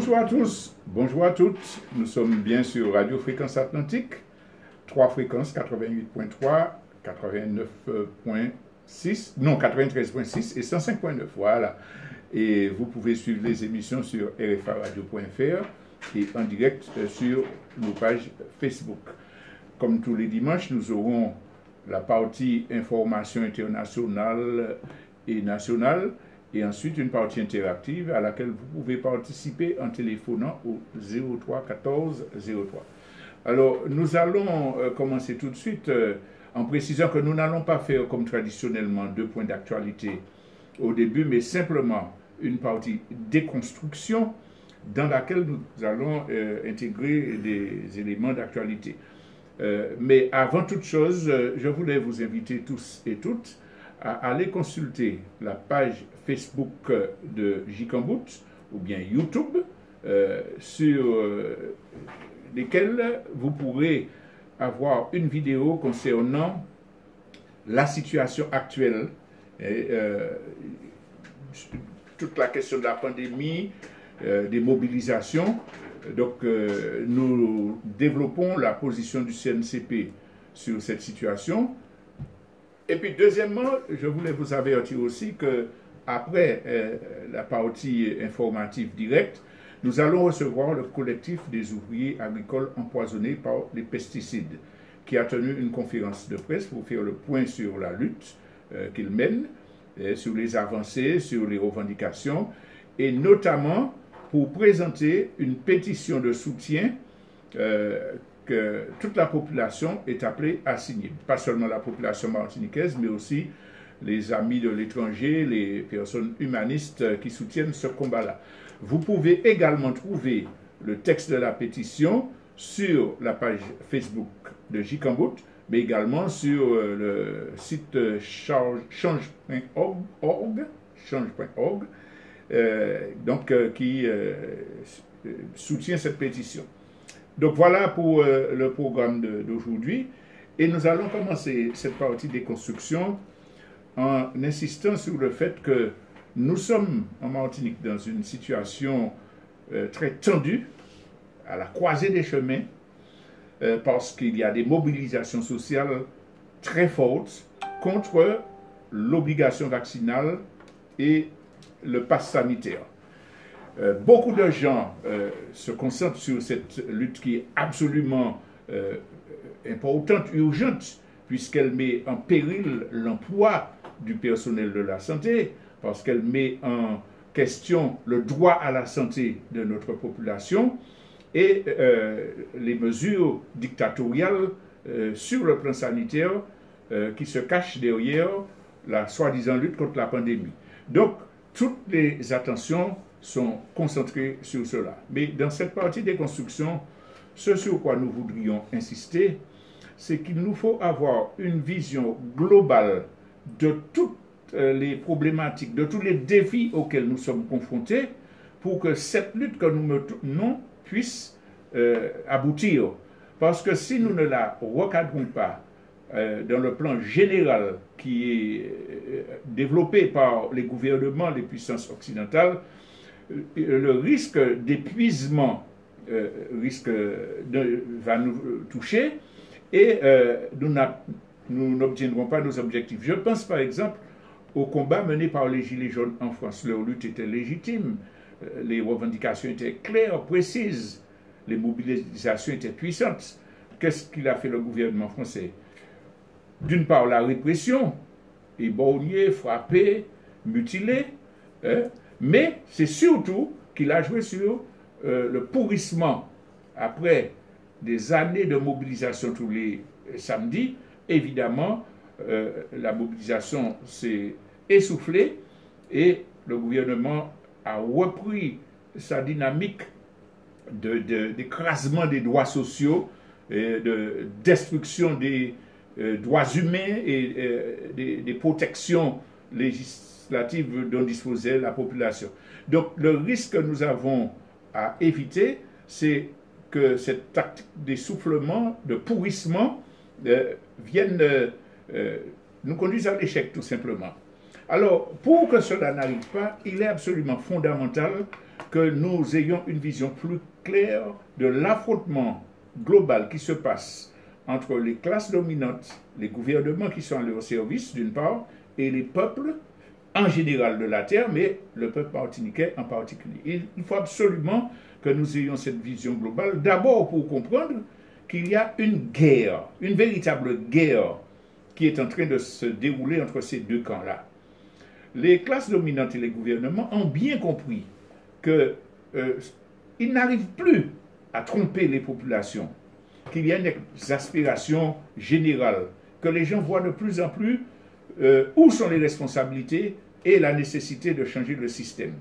Bonjour à tous, bonjour à toutes. Nous sommes bien sur Radio Fréquence Atlantique, 3 fréquences 88.3, 89.6, non 93.6 et 105.9. Voilà. Et vous pouvez suivre les émissions sur rfaradio.fr et en direct sur nos pages Facebook. Comme tous les dimanches, nous aurons la partie information internationale et nationale, et ensuite une partie interactive à laquelle vous pouvez participer en téléphonant au 03 14 03. Alors, nous allons commencer tout de suite en précisant que nous n'allons pas faire comme traditionnellement 2 points d'actualité au début, mais simplement une partie déconstruction dans laquelle nous allons intégrer des éléments d'actualité. Mais avant toute chose, je voulais vous inviter tous et toutes à aller consulter la page Facebook de Jikambout ou bien YouTube sur lesquelles vous pourrez avoir une vidéo concernant la situation actuelle et toute la question de la pandémie, des mobilisations. Donc nous développons la position du CNCP sur cette situation. Et puis, deuxièmement, je voulais vous avertir aussi que après la partie informative directe, nous allons recevoir le collectif des ouvriers agricoles empoisonnés par les pesticides, qui a tenu une conférence de presse pour faire le point sur la lutte qu'il mène, sur les avancées, sur les revendications, et notamment pour présenter une pétition de soutien que toute la population est appelée à signer. Pas seulement la population martiniquaise, mais aussi les amis de l'étranger, les personnes humanistes qui soutiennent ce combat-là. Vous pouvez également trouver le texte de la pétition sur la page Facebook de Jikambout, mais également sur le site change.org, qui soutient cette pétition. Donc voilà pour le programme d'aujourd'hui. Et nous allons commencer cette partie des constructions en insistant sur le fait que nous sommes en Martinique dans une situation très tendue, à la croisée des chemins, parce qu'il y a des mobilisations sociales très fortes contre l'obligation vaccinale et le pass sanitaire. Beaucoup de gens se concentrent sur cette lutte qui est absolument importante, urgente, puisqu'elle met en péril l'emploi du personnel de la santé, parce qu'elle met en question le droit à la santé de notre population et les mesures dictatoriales sur le plan sanitaire qui se cachent derrière la soi-disant lutte contre la pandémie. Donc, toutes les attentions sont concentrées sur cela. Mais dans cette partie des constructions, ce sur quoi nous voudrions insister, c'est qu'il nous faut avoir une vision globale de toutes les problématiques, de tous les défis auxquels nous sommes confrontés, pour que cette lutte que nous menons puisse aboutir. Parce que si nous ne la recadrons pas dans le plan général qui est développé par les gouvernements, les puissances occidentales, le risque d'épuisement va nous toucher et nous n'obtiendrons pas nos objectifs. Je pense par exemple au combat mené par les Gilets jaunes en France. Leur lutte était légitime, les revendications étaient claires, précises, les mobilisations étaient puissantes. Qu'est-ce qu'il a fait le gouvernement français? D'une part, la répression, éborgner, frapper, mutiler, mais c'est surtout qu'il a joué sur le pourrissement. Après des années de mobilisation tous les samedis, évidemment, la mobilisation s'est essoufflée et le gouvernement a repris sa dynamique d'écrasement des droits sociaux, de destruction des droits humains et des protections législatives dont disposait la population. Donc le risque que nous avons à éviter, c'est que cette tactique d'essoufflement, de pourrissement, vienne nous conduise à l'échec tout simplement. Alors, pour que cela n'arrive pas, il est absolument fondamental que nous ayons une vision plus claire de l'affrontement global qui se passe entre les classes dominantes, les gouvernements qui sont à leur service, d'une part, et les peuples en général de la terre, mais le peuple martiniquais en particulier. Il faut absolument que nous ayons cette vision globale, d'abord pour comprendre qu'il y a une guerre, une véritable guerre qui est en train de se dérouler entre ces deux camps-là. Les classes dominantes et les gouvernements ont bien compris qu'ils n'arrivent plus à tromper les populations, qu'il y a une exaspération générale, que les gens voient de plus en plus où sont les responsabilités et la nécessité de changer le système.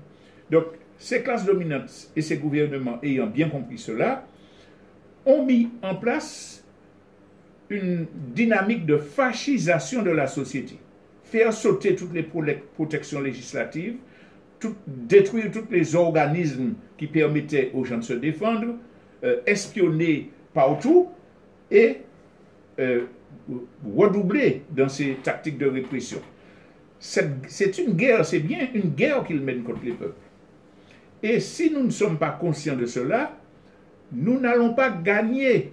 Donc, ces classes dominantes et ces gouvernements ayant bien compris cela, ont mis en place une dynamique de fascisation de la société. Faire sauter toutes les protections législatives, détruire tous les organismes qui permettaient aux gens de se défendre, espionner partout et redoubler dans ces tactiques de répression. C'est une guerre, c'est bien une guerre qu'ils mènent contre les peuples. Et si nous ne sommes pas conscients de cela, nous n'allons pas gagner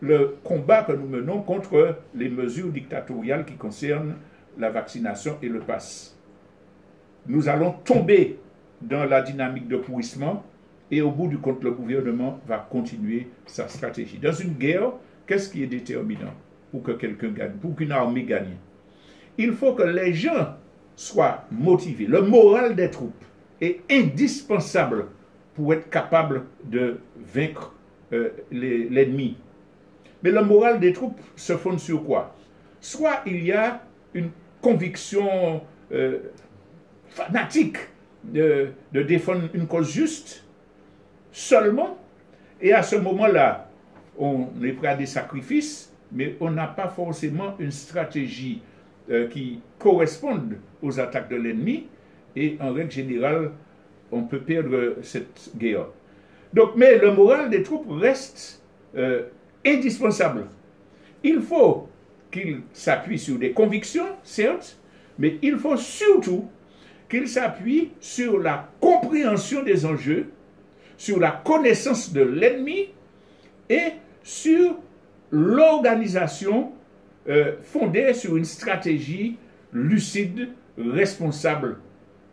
le combat que nous menons contre les mesures dictatoriales qui concernent la vaccination et le pass. Nous allons tomber dans la dynamique de pourrissement et au bout du compte, le gouvernement va continuer sa stratégie. Dans une guerre, qu'est-ce qui est déterminant pour que quelqu'un gagne, pour qu'une armée gagne? Il faut que les gens soient motivés. Le moral des troupes est indispensable pour être capable de vaincre l'ennemi. Mais le moral des troupes se fonde sur quoi? Soit il y a une conviction fanatique de défendre une cause juste seulement, et à ce moment-là, on est prêt à des sacrifices, mais on n'a pas forcément une stratégie qui corresponde aux attaques de l'ennemi, et en règle générale, on peut perdre cette guerre. Donc, mais le moral des troupes reste indispensable. Il faut qu'il s'appuie sur des convictions, certes, mais il faut surtout qu'il s'appuie sur la compréhension des enjeux, sur la connaissance de l'ennemi et sur l'organisation fondée sur une stratégie lucide, responsable.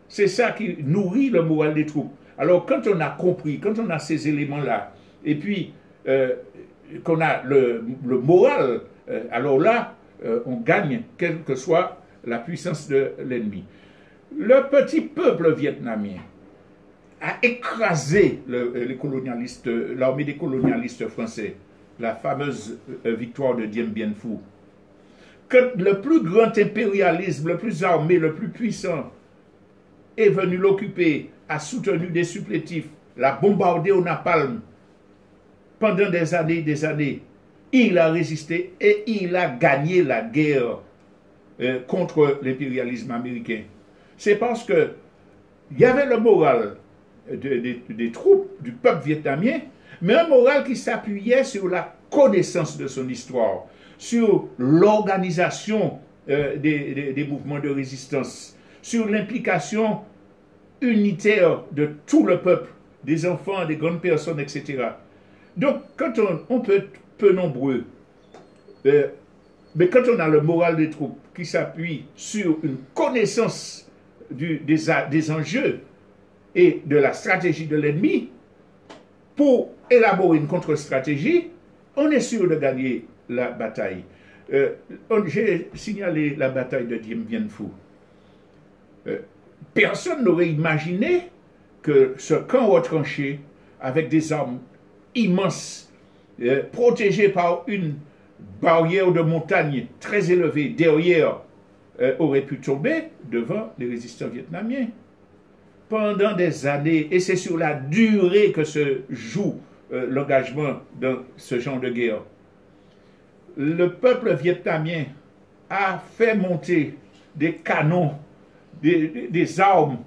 C'est ça qui nourrit le moral des troupes. Alors quand on a compris, quand on a ces éléments-là, et puis qu'on a le moral, alors là, on gagne, quelle que soit la puissance de l'ennemi. Le petit peuple vietnamien a écrasé l'armée des colonialistes français, la fameuse victoire de Dien Bien Phu. Que le plus grand impérialisme, le plus armé, le plus puissant est venu l'occuper, a soutenu des supplétifs, l'a bombardé au napalm pendant des années, il a résisté et il a gagné la guerre contre l'impérialisme américain. C'est parce que il y avait le moral des troupes, du peuple vietnamien, mais un moral qui s'appuyait sur la connaissance de son histoire, sur l'organisation des mouvements de résistance, sur l'implication unitaire de tout le peuple, des enfants, des grandes personnes, etc. Donc, quand on peut être peu nombreux, mais quand on a le moral des troupes qui s'appuie sur une connaissance des enjeux et de la stratégie de l'ennemi, pour élaborer une contre-stratégie, on est sûr de gagner la bataille. J'ai signalé la bataille de Dien Bien Phu. Personne n'aurait imaginé que ce camp retranché, avec des armes immenses, protégé par une barrière de montagne très élevée derrière, aurait pu tomber devant les résistants vietnamiens. Pendant des années, et c'est sur la durée que se joue l'engagement dans ce genre de guerre, le peuple vietnamien a fait monter des canons, des armes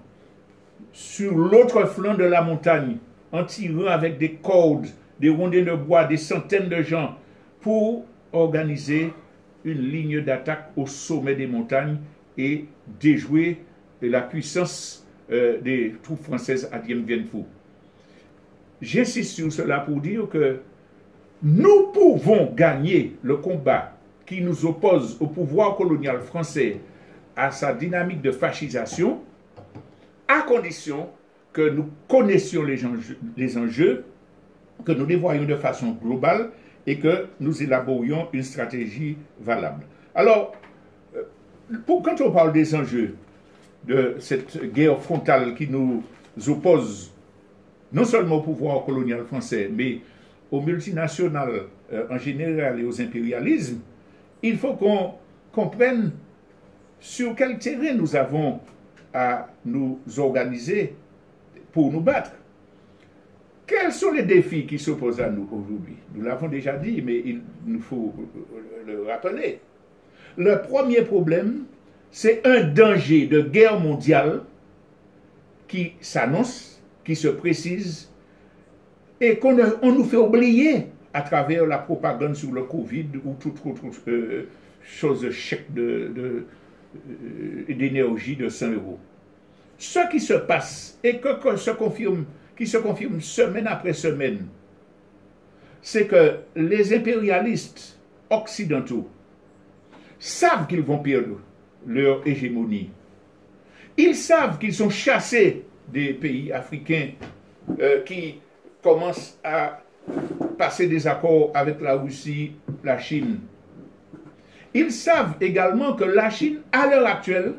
sur l'autre flanc de la montagne, en tirant avec des cordes, des rondins de bois, des centaines de gens, pour organiser une ligne d'attaque au sommet des montagnes et déjouer la puissance des troupes françaises à Dien Bien Phu. J'insiste sur cela pour dire que nous pouvons gagner le combat qui nous oppose au pouvoir colonial français, à sa dynamique de fascisation, à condition que nous connaissions les enjeux, que nous les voyions de façon globale et que nous élaborions une stratégie valable. Alors, quand on parle des enjeux de cette guerre frontale qui nous oppose non seulement au pouvoir colonial français, mais aux multinationales en général et aux impérialismes, il faut qu'on comprenne sur quel terrain nous avons à nous organiser pour nous battre. Quels sont les défis qui s'opposent à nous aujourd'hui? Nous l'avons déjà dit, mais il nous faut le rappeler. Le premier problème, c'est un danger de guerre mondiale qui s'annonce, qui se précise, et qu'on nous fait oublier à travers la propagande sur le Covid ou toute autre chose chèque d'énergie de 100 euros. Ce qui se passe et qui se confirme semaine après semaine, c'est que les impérialistes occidentaux savent qu'ils vont perdre leur hégémonie. Ils savent qu'ils sont chassés des pays africains qui commencent à passer des accords avec la Russie, la Chine. Ils savent également que la Chine, à l'heure actuelle,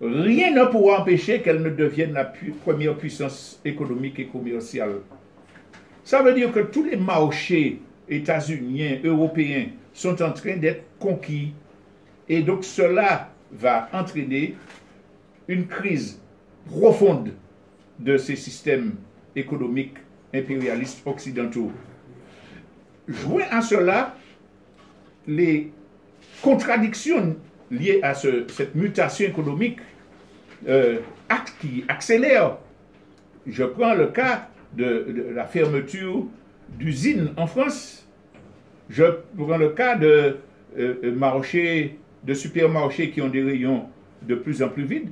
rien ne pourra empêcher qu'elle ne devienne la première puissance économique et commerciale. Ça veut dire que tous les marchés états-uniens, européens, sont en train d'être conquis. Et donc cela va entraîner une crise profonde de ces systèmes économiques impérialistes occidentaux. Joint à cela, les contradictions liées à cette mutation économique qui accélère. Je prends le cas de la fermeture d'usines en France. Je prends le cas de supermarchés qui ont des rayons de plus en plus vides,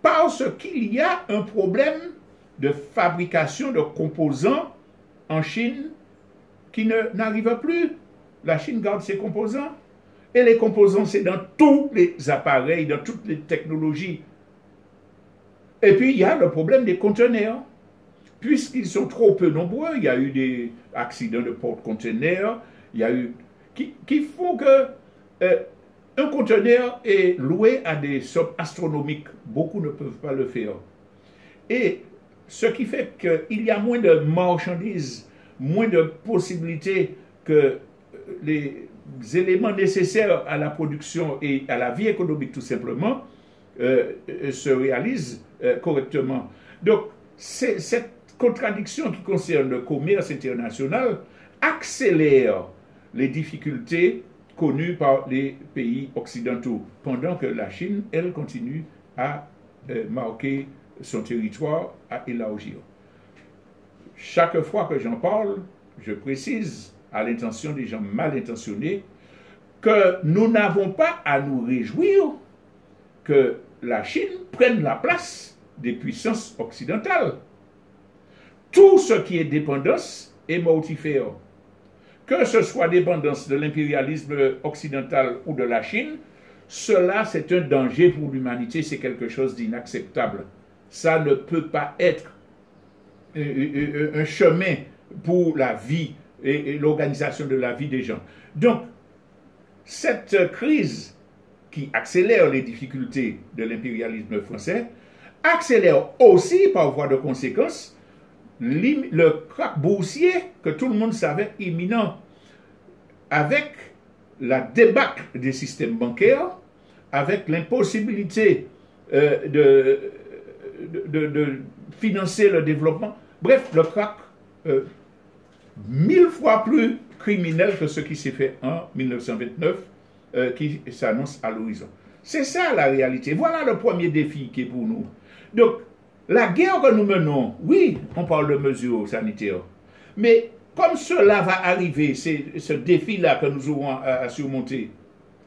parce qu'il y a un problème de fabrication de composants en Chine qui n'arrive plus. La Chine garde ses composants. Et les composants, c'est dans tous les appareils, dans toutes les technologies. Et puis, il y a le problème des conteneurs. Puisqu'ils sont trop peu nombreux, il y a eu des accidents de porte-conteneurs, il y a eu qui font que un conteneur est loué à des sommes astronomiques. Beaucoup ne peuvent pas le faire. Et ce qui fait qu'il y a moins de marchandises, moins de possibilités que les éléments nécessaires à la production et à la vie économique tout simplement se réalisent correctement. Donc, cette contradiction qui concerne le commerce international accélère les difficultés connues par les pays occidentaux, pendant que la Chine, elle, continue à marquer son territoire, à élargir. Chaque fois que j'en parle, je précise à l'intention des gens mal intentionnés que nous n'avons pas à nous réjouir que la Chine prenne la place des puissances occidentales. Tout ce qui est dépendance est mortifère. Que ce soit dépendance de l'impérialisme occidental ou de la Chine, cela c'est un danger pour l'humanité, c'est quelque chose d'inacceptable. Ça ne peut pas être un chemin pour la vie et l'organisation de la vie des gens. Donc, cette crise qui accélère les difficultés de l'impérialisme français accélère aussi, par voie de conséquence, le krach boursier que tout le monde savait imminent, avec la débâcle des systèmes bancaires, avec l'impossibilité de financer le développement. Bref, le krach 1000 fois plus criminel que ce qui s'est fait en 1929, qui s'annonce à l'horizon. C'est ça la réalité. Voilà le premier défi qui est pour nous. Donc, la guerre que nous menons, oui, on parle de mesures sanitaires, mais comme cela va arriver, c'est ce défi-là que nous aurons à surmonter,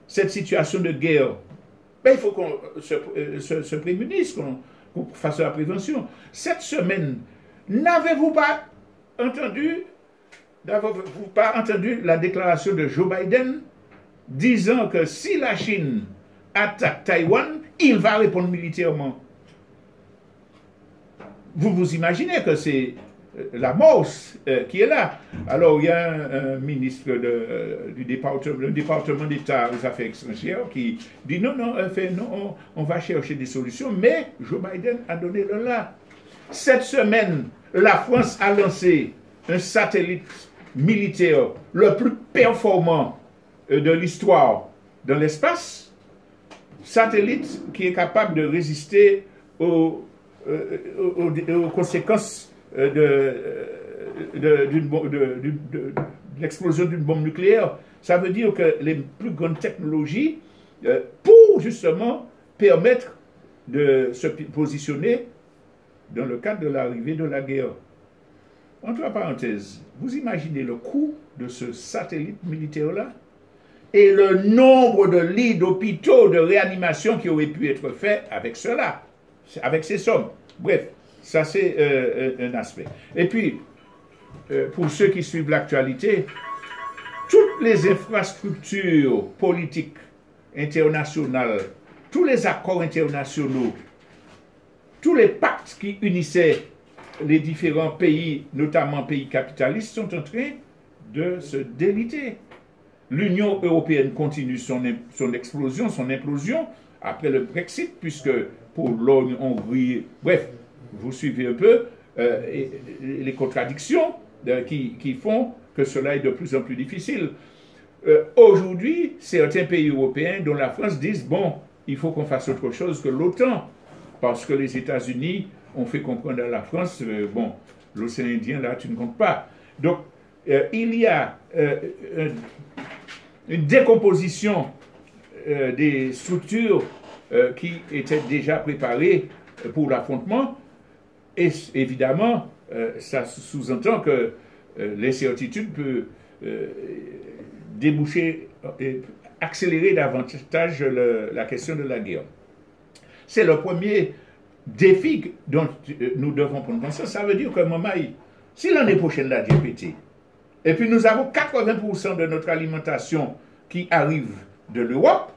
cette situation de guerre, ben, il faut qu'on se prémunisse, qu'on fasse la prévention. Cette semaine, n'avez-vous pas entendu la déclaration de Joe Biden disant que si la Chine attaque Taïwan, il va répondre militairement? Vous vous imaginez que c'est la morse qui est là. Alors, il y a un ministre du département d'État aux affaires étrangères qui dit non, on va chercher des solutions, mais Joe Biden a donné le là. Cette semaine, la France a lancé un satellite militaire le plus performant de l'histoire dans l'espace, satellite qui est capable de résister aux conséquences de l'explosion d'une bombe nucléaire. Ça veut dire que les plus grandes technologies pour justement permettre de se positionner dans le cadre de l'arrivée de la guerre. Entre parenthèses, vous imaginez le coût de ce satellite militaire-là et le nombre de lits d'hôpitaux, de réanimation qui auraient pu être faits avec cela, avec ces sommes. Bref, ça c'est un aspect. Et puis, pour ceux qui suivent l'actualité, toutes les infrastructures politiques internationales, tous les accords internationaux, tous les pactes qui unissaient les différents pays, notamment pays capitalistes, sont en train de se déliter. L'Union européenne continue son explosion, son implosion après le Brexit, puisque pour l'Hongrie, bref, vous suivez un peu les contradictions qui font que cela est de plus en plus difficile. Aujourd'hui, certains pays européens, dont la France, disent, bon, il faut qu'on fasse autre chose que l'OTAN, parce que les États-Unis ont fait comprendre à la France, bon, l'océan Indien, là, tu ne comptes pas. Donc, il y a une décomposition des structures qui étaient déjà préparées pour l'affrontement, et évidemment, ça sous-entend que l'incertitude peut déboucher, accélérer davantage la question de la guerre. C'est le premier défi dont nous devons prendre conscience. Ça veut dire qu'à un moment, si l'année prochaine la Dieu pété, et puis nous avons 80% de notre alimentation qui arrive de l'Europe,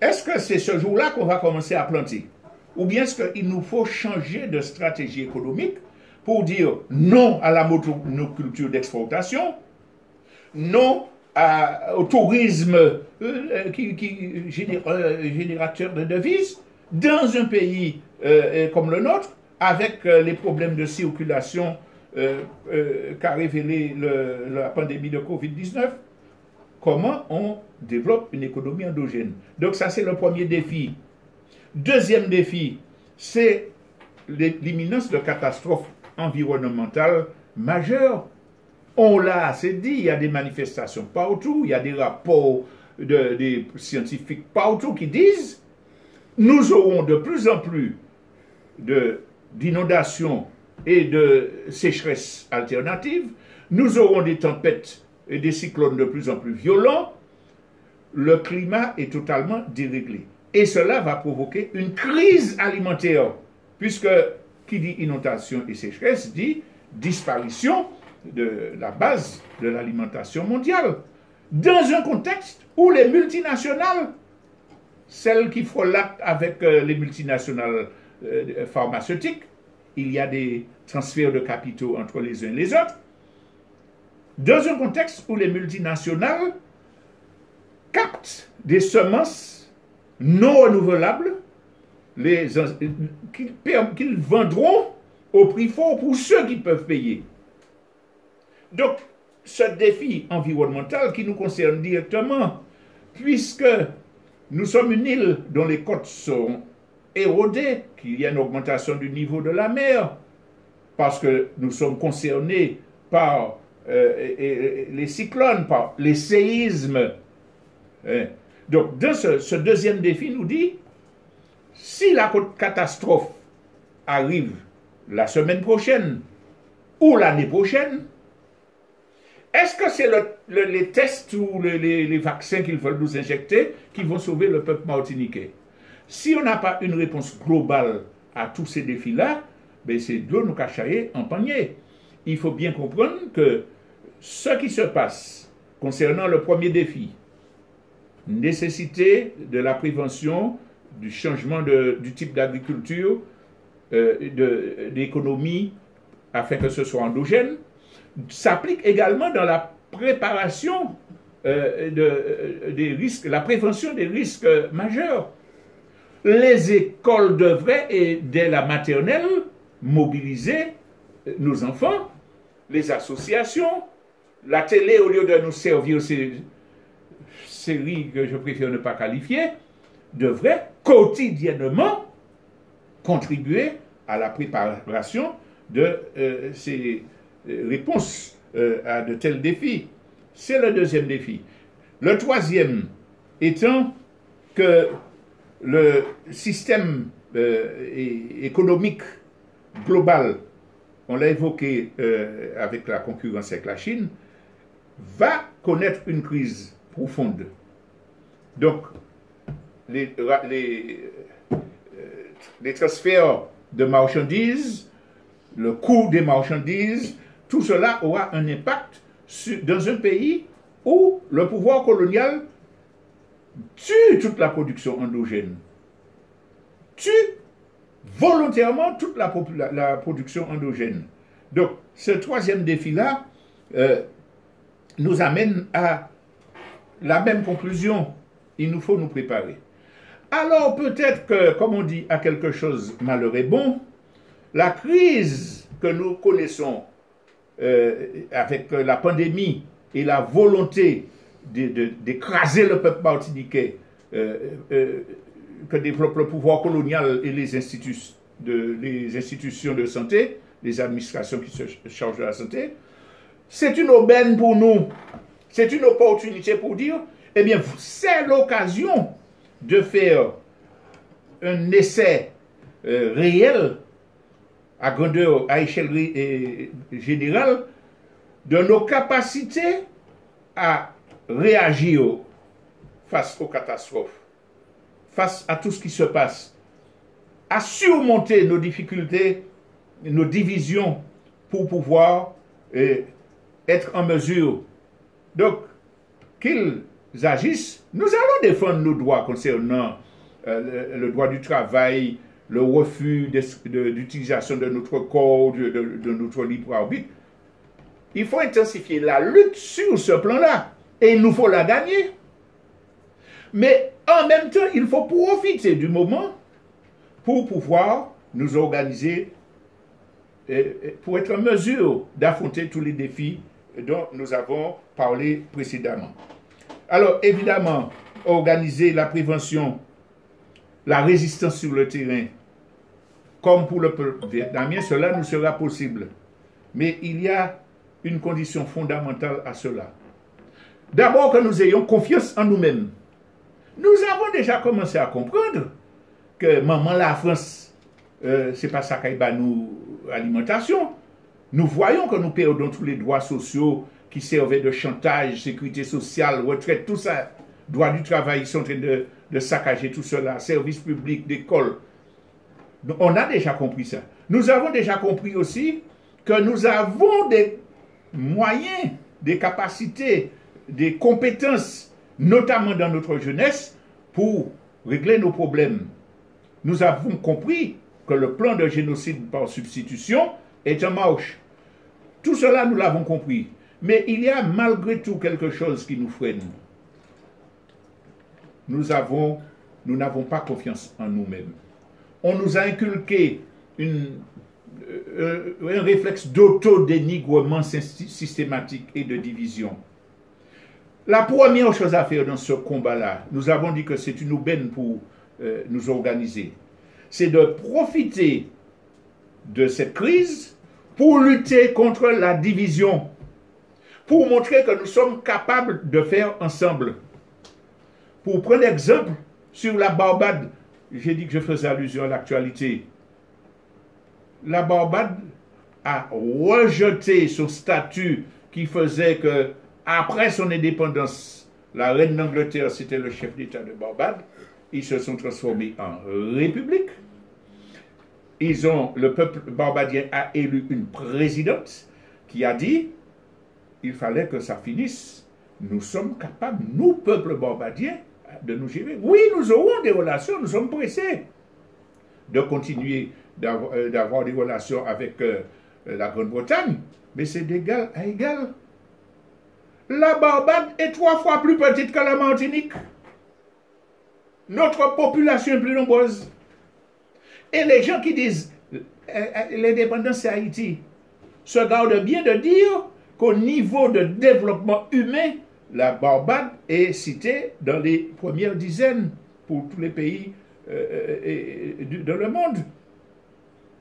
est-ce que c'est ce jour-là qu'on va commencer à planter? Ou bien est-ce qu'il nous faut changer de stratégie économique pour dire non à la monoculture d'exportation, non au tourisme générateur de devises, dans un pays comme le nôtre, avec les problèmes de circulation qu'a révélé la pandémie de Covid-19, comment on développe une économie endogène. Donc ça, c'est le premier défi. Deuxième défi, c'est l'imminence de catastrophes environnementales majeures. On l'a assez dit, il y a des manifestations partout, il y a des rapports des scientifiques partout qui disent nous aurons de plus en plus d'inondations et de sécheresses alternatives, nous aurons des tempêtes et des cyclones de plus en plus violents, le climat est totalement déréglé. Et cela va provoquer une crise alimentaire, puisque qui dit inondation et sécheresse dit disparition de la base de l'alimentation mondiale. Dans un contexte où les multinationales, celles qui frôlent avec les multinationales pharmaceutiques, il y a des transferts de capitaux entre les uns et les autres, dans un contexte où les multinationales captent des semences non renouvelables qu'ils vendront au prix fort pour ceux qui peuvent payer. Donc, ce défi environnemental qui nous concerne directement, puisque nous sommes une île dont les côtes sont érodées, qu'il y a une augmentation du niveau de la mer, parce que nous sommes concernés par les cyclones, par les séismes. Donc, dans ce deuxième défi nous dit, si la catastrophe arrive la semaine prochaine ou l'année prochaine, Est-ce que c'est les tests ou les vaccins qu'ils veulent nous injecter qui vont sauver le peuple martiniquais? Si on n'a pas une réponse globale à tous ces défis-là, ben c'est de l'eau nous cachailler en panier. Il faut bien comprendre que ce qui se passe concernant le premier défi, nécessité de la prévention, du changement du type d'agriculture, d'économie, afin que ce soit endogène, s'applique également dans la préparation des risques, la prévention des risques majeurs. Les écoles devraient, et dès la maternelle, mobiliser nos enfants, les associations, la télé, au lieu de nous servir ces séries que je préfère ne pas qualifier, devrait quotidiennement contribuer à la préparation de ces réponses à de tels défis. C'est le deuxième défi. Le troisième étant que le système économique global, on l'a évoqué avec la concurrence avec la Chine, va connaître une crise profonde. Donc, les transferts de marchandises, le coût des marchandises, tout cela aura un impact dans un pays où le pouvoir colonial tue toute la production endogène, tue volontairement toute la production endogène. Donc, ce troisième défi-là nous amène à la même conclusion. Il nous faut nous préparer. Alors, peut-être que, comme on dit, à quelque chose malheur est bon, la crise que nous connaissons avec la pandémie et la volonté d'écraser le peuple martiniquais que développe le pouvoir colonial et les institutions de santé, les administrations qui se chargent de la santé, c'est une aubaine pour nous, c'est une opportunité pour dire, eh bien, c'est l'occasion de faire un essai réel, à grandeur, à échelle générale, de nos capacités à réagir face aux catastrophes, face à tout ce qui se passe, à surmonter nos difficultés, nos divisions pour pouvoir être en mesure. Donc, qu'ils agissent, nous allons défendre nos droits concernant le droit du travail, le refus d'utilisation de notre corps, de notre libre arbitre. Il faut intensifier la lutte sur ce plan-là. Et il nous faut la gagner. Mais en même temps, il faut profiter du moment pour pouvoir nous organiser, pour être en mesure d'affronter tous les défis dont nous avons parlé précédemment. Alors, évidemment, organiser la prévention, la résistance sur le terrain, comme pour le peuple vietnamien, cela nous sera possible. Mais il y a une condition fondamentale à cela. D'abord que nous ayons confiance en nous-mêmes. Nous avons déjà commencé à comprendre que maman la France, c'est pas ça qui va nous alimentation. Nous voyons que nous perdons tous les droits sociaux qui servaient de chantage, sécurité sociale, retraite, tout ça. Droit du travail, ils sont en train de saccager tout cela, services publics, d'école. On a déjà compris ça. Nous avons déjà compris aussi que nous avons des moyens, des capacités, des compétences, notamment dans notre jeunesse, pour régler nos problèmes. Nous avons compris que le plan de génocide par substitution est en marche. Tout cela, nous l'avons compris. Mais il y a malgré tout quelque chose qui nous freine. Nous n'avons pas confiance en nous-mêmes. On nous a inculqué un réflexe d'auto-dénigrement systématique et de division. La première chose à faire dans ce combat-là, nous avons dit que c'est une aubaine pour nous organiser, c'est de profiter de cette crise pour lutter contre la division, pour montrer que nous sommes capables de faire ensemble. Pour prendre exemple sur la Barbade, j'ai dit que je faisais allusion à l'actualité. La Barbade a rejeté son statut qui faisait que, après son indépendance, la reine d'Angleterre, c'était le chef d'État de Barbade. Ils se sont transformés en république. Le peuple barbadien a élu une présidente qui a dit il fallait que ça finisse. Nous sommes capables, nous, peuple barbadien, de nous gérer. Oui, nous aurons des relations, nous sommes pressés de continuer d'avoir des relations avec la Grande-Bretagne, mais c'est d'égal à égal. La Barbade est 3 fois plus petite que la Martinique. Notre population est plus nombreuse. Et les gens qui disent l'indépendance c'est Haïti se gardent bien de dire qu'au niveau de développement humain, la Barbade est citée dans les premières dizaines pour tous les pays dans le monde.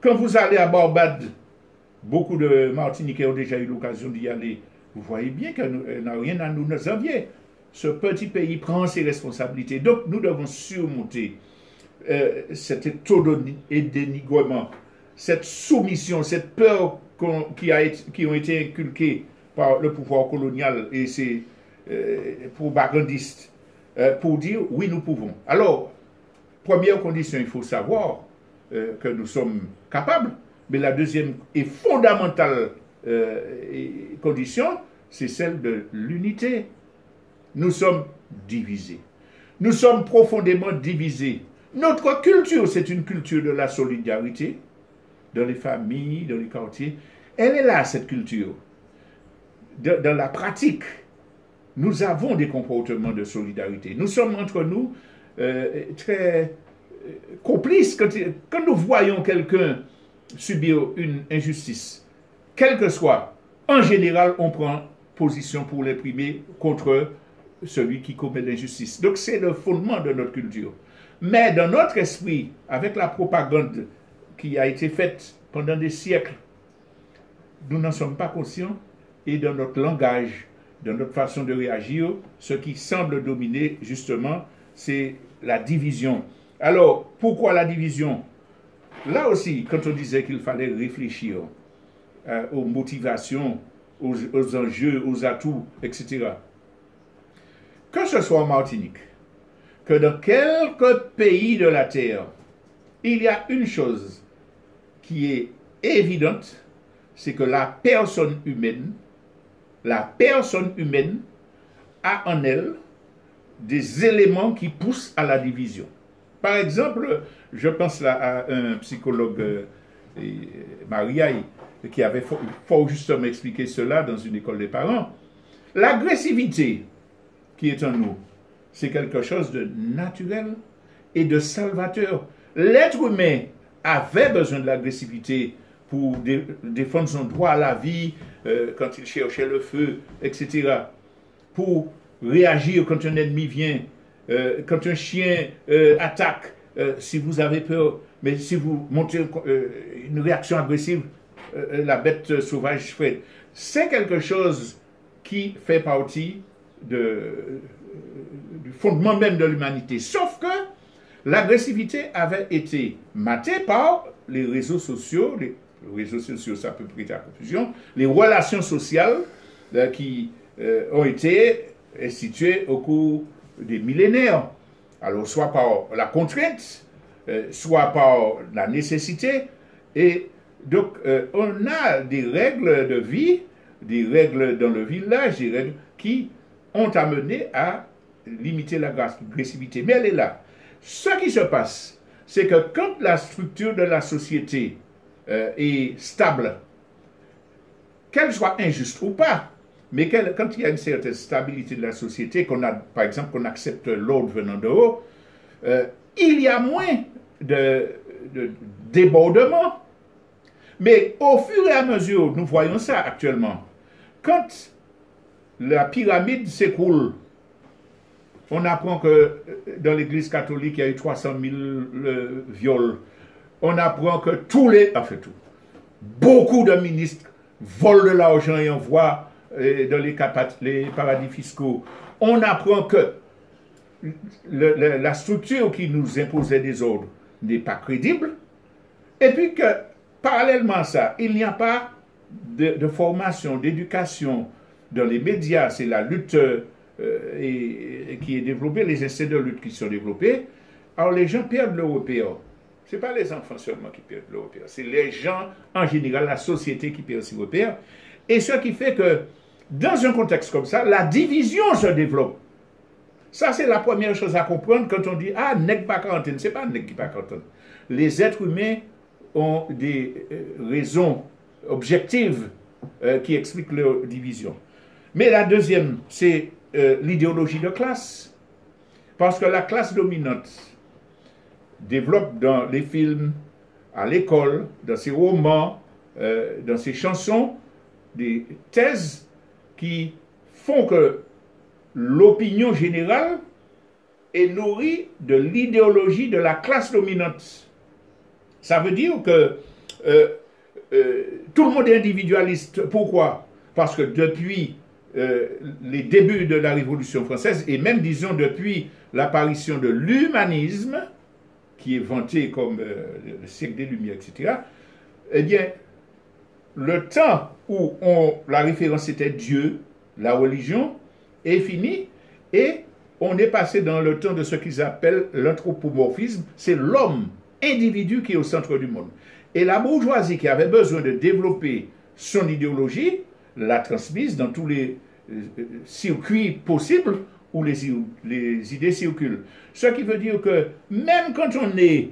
Quand vous allez à Barbade, beaucoup de Martiniquais ont déjà eu l'occasion d'y aller. Vous voyez bien qu'elle n'a rien à nous envier. Ce petit pays prend ses responsabilités. Donc, nous devons surmonter cet taux de dénigrement, cette soumission, cette peur qui ont été inculquées par le pouvoir colonial et ses propagandistes pour dire oui, nous pouvons. Alors, première condition, il faut savoir que nous sommes capables, mais la deuxième et fondamentale condition, c'est celle de l'unité. Nous sommes divisés. Nous sommes profondément divisés. Notre culture, c'est une culture de la solidarité, dans les familles, dans les quartiers. Elle est là, cette culture. Dans la pratique, nous avons des comportements de solidarité. Nous sommes entre nous très complices. Quand nous voyons quelqu'un subir une injustice, quelle que soit, en général, on prend position pour l'exprimer contre celui qui commet l'injustice. Donc c'est le fondement de notre culture. Mais dans notre esprit, avec la propagande qui a été faite pendant des siècles, nous n'en sommes pas conscients et dans notre langage, dans notre façon de réagir, ce qui semble dominer justement, c'est la division. Alors, pourquoi la division? Là aussi, quand on disait qu'il fallait réfléchir aux motivations, aux enjeux, aux atouts, etc. Que ce soit en Martinique, que dans quelques pays de la Terre, il y a une chose qui est évidente, c'est que la personne humaine a en elle des éléments qui poussent à la division. Par exemple, je pense là à un psychologue, Mariaï, qui avait fort justement expliqué cela dans une école des parents. L'agressivité qui est en nous, c'est quelque chose de naturel et de salvateur. L'être humain avait besoin de l'agressivité pour défendre son droit à la vie, quand il cherchait le feu, etc. Pour réagir quand un ennemi vient, quand un chien attaque, si vous avez peur, mais si vous montrez une réaction agressive, la bête sauvage fait. C'est quelque chose qui fait partie du fondement même de l'humanité. Sauf que l'agressivité avait été matée par les réseaux sociaux, ça peut prêter à confusion, les relations sociales qui ont été instituées au cours des millénaires. Alors, soit par la contrainte, soit par la nécessité. Et donc, on a des règles de vie, des règles dans le village, des règles qui ont amené à limiter l'agressivité. Mais elle est là. Ce qui se passe, c'est que quand la structure de la société est stable, qu'elle soit injuste ou pas, mais quand il y a une certaine stabilité de la société, par exemple, qu'on accepte l'ordre venant de haut, il y a moins de débordement. Mais au fur et à mesure, nous voyons ça actuellement, quand la pyramide s'écroule, on apprend que dans l'Église catholique, il y a eu 300 000 viols. On apprend que beaucoup de ministres volent de l'argent et envoient dans les paradis fiscaux. On apprend que la structure qui nous imposait des ordres n'est pas crédible. Et puis que, parallèlement à ça, il n'y a pas de formation, d'éducation, dans les médias, c'est la lutte qui est développée, les essais de lutte qui sont développés, alors les gens perdent le repère. Ce n'est pas les enfants seulement qui perdent le repère, c'est les gens en général, la société qui perd ce repère. Et ce qui fait que, dans un contexte comme ça, la division se développe. Ça, c'est la première chose à comprendre quand on dit « Ah, nègre pas quarantaine ». Ce n'est pas nègre qui pas quarantaine. Les êtres humains ont des raisons objectives qui expliquent leur division. Mais la deuxième, c'est l'idéologie de classe. Parce que la classe dominante développe dans les films, à l'école, dans ses romans, dans ses chansons, des thèses qui font que l'opinion générale est nourrie de l'idéologie de la classe dominante. Ça veut dire que tout le monde est individualiste. Pourquoi? Parce que depuis les débuts de la Révolution française, et même, disons, depuis l'apparition de l'humanisme, qui est vanté comme le siècle des Lumières, etc., eh bien, le temps où la référence était Dieu, la religion, est fini, et on est passé dans le temps de ce qu'ils appellent l'anthropomorphisme, c'est l'homme, individu qui est au centre du monde. Et la bourgeoisie qui avait besoin de développer son idéologie, l'a transmise dans tous les circuits possibles où les idées circulent. Ce qui veut dire que même quand on est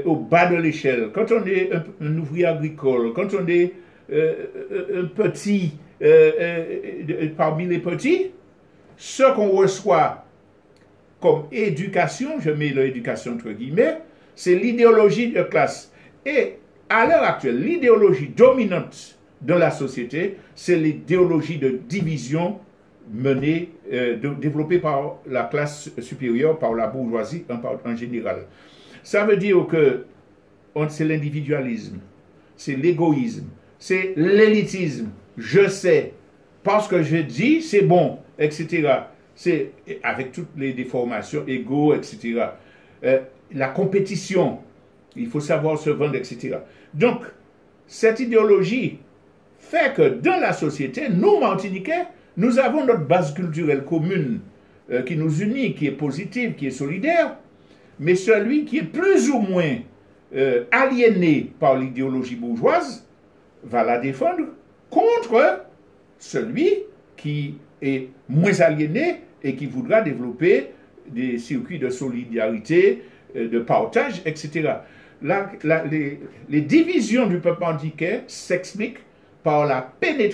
au bas de l'échelle, quand on est un ouvrier agricole, quand on est un petit parmi les petits, ce qu'on reçoit comme éducation, je mets l'éducation entre guillemets, c'est l'idéologie de classe. Et à l'heure actuelle, l'idéologie dominante dans la société, c'est l'idéologie de division menée, développée par la classe supérieure, par la bourgeoisie en général. Ça veut dire que c'est l'individualisme, c'est l'égoïsme, c'est l'élitisme. Je sais, parce que je dis, c'est bon, etc. C'est avec toutes les déformations, égaux, etc. La compétition, il faut savoir se vendre, etc. Donc, cette idéologie fait que dans la société, nous, Martiniquais, nous avons notre base culturelle commune qui nous unit, qui est positive, qui est solidaire, mais celui qui est plus ou moins aliéné par l'idéologie bourgeoise va la défendre contre celui qui est moins aliéné et qui voudra développer des circuits de solidarité, de partage, etc. Les divisions du peuple martiniquais s'expliquent par la pénétration